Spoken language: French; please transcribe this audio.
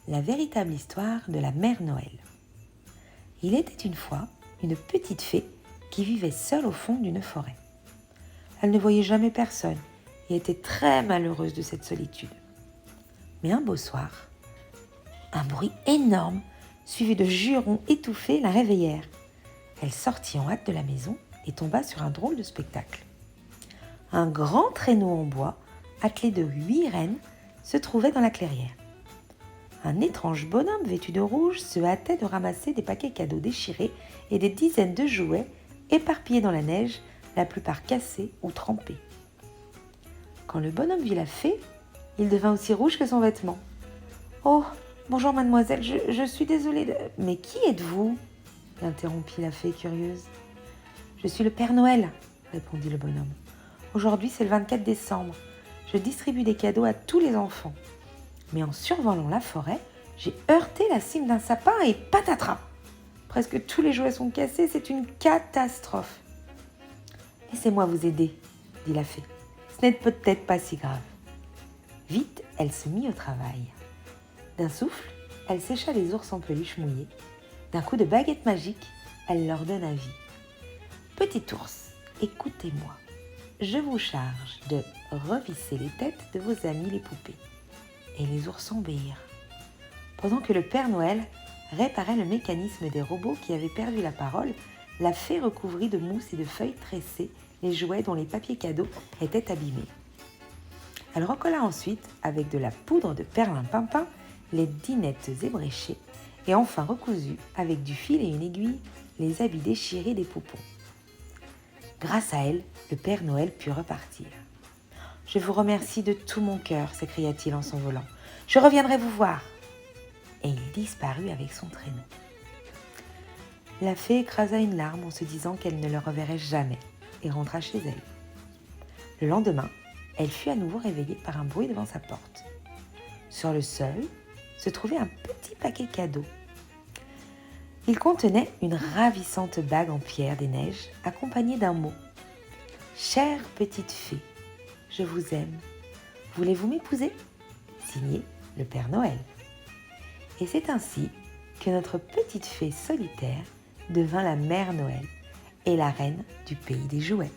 la véritable histoire de la Mère Noël. Il était une fois une petite fée qui vivait seule au fond d'une forêt. Elle ne voyait jamais personne et était très malheureuse de cette solitude. Mais un beau soir, un bruit énorme, suivi de jurons étouffés, la réveillèrent. Elle sortit en hâte de la maison et tomba sur un drôle de spectacle. Un grand traîneau en bois, attelé de 8 rennes, se trouvait dans la clairière. Un étrange bonhomme vêtu de rouge se hâtait de ramasser des paquets cadeaux déchirés et des dizaines de jouets éparpillés dans la neige, la plupart cassés ou trempés. Quand le bonhomme vit la fée, il devint aussi rouge que son vêtement. « Oh, bonjour mademoiselle, je suis désolée de... Mais qui êtes-vous » l'interrompit la fée curieuse. « Je suis le Père Noël, » répondit le bonhomme. « Aujourd'hui, c'est le 24 décembre. Je distribue des cadeaux à tous les enfants. Mais en survolant la forêt, j'ai heurté la cime d'un sapin et patatras! Presque tous les jouets sont cassés, c'est une catastrophe. »« Laissez-moi vous aider, » dit la fée. « Ce n'est peut-être pas si grave. » Vite, elle se mit au travail. D'un souffle, elle sécha les ours en peluche mouillés. D'un coup de baguette magique, elle leur donna vie. « Petit ours, écoutez-moi. Je vous charge de revisser les têtes de vos amis les poupées. » Et les ours obéirent. Pendant que le Père Noël réparait le mécanisme des robots qui avaient perdu la parole, la fée recouvrit de mousse et de feuilles tressées les jouets dont les papiers cadeaux étaient abîmés. Elle recolla ensuite, avec de la poudre de perlimpinpin, les dinettes ébréchées et enfin recousu, avec du fil et une aiguille, les habits déchirés des poupons. Grâce à elle, le Père Noël put repartir. « Je vous remercie de tout mon cœur, » s'écria-t-il en s'envolant. « Je reviendrai vous voir. » Et il disparut avec son traîneau. La fée écrasa une larme en se disant qu'elle ne le reverrait jamais et rentra chez elle. Le lendemain, elle fut à nouveau réveillée par un bruit devant sa porte. Sur le seuil se trouvait un petit paquet cadeau. Il contenait une ravissante bague en pierre des neiges accompagnée d'un mot. « Chère petite fée, je vous aime. Voulez-vous m'épouser ?» Signé le Père Noël. Et c'est ainsi que notre petite fée solitaire devint la Mère Noël et la reine du pays des jouets.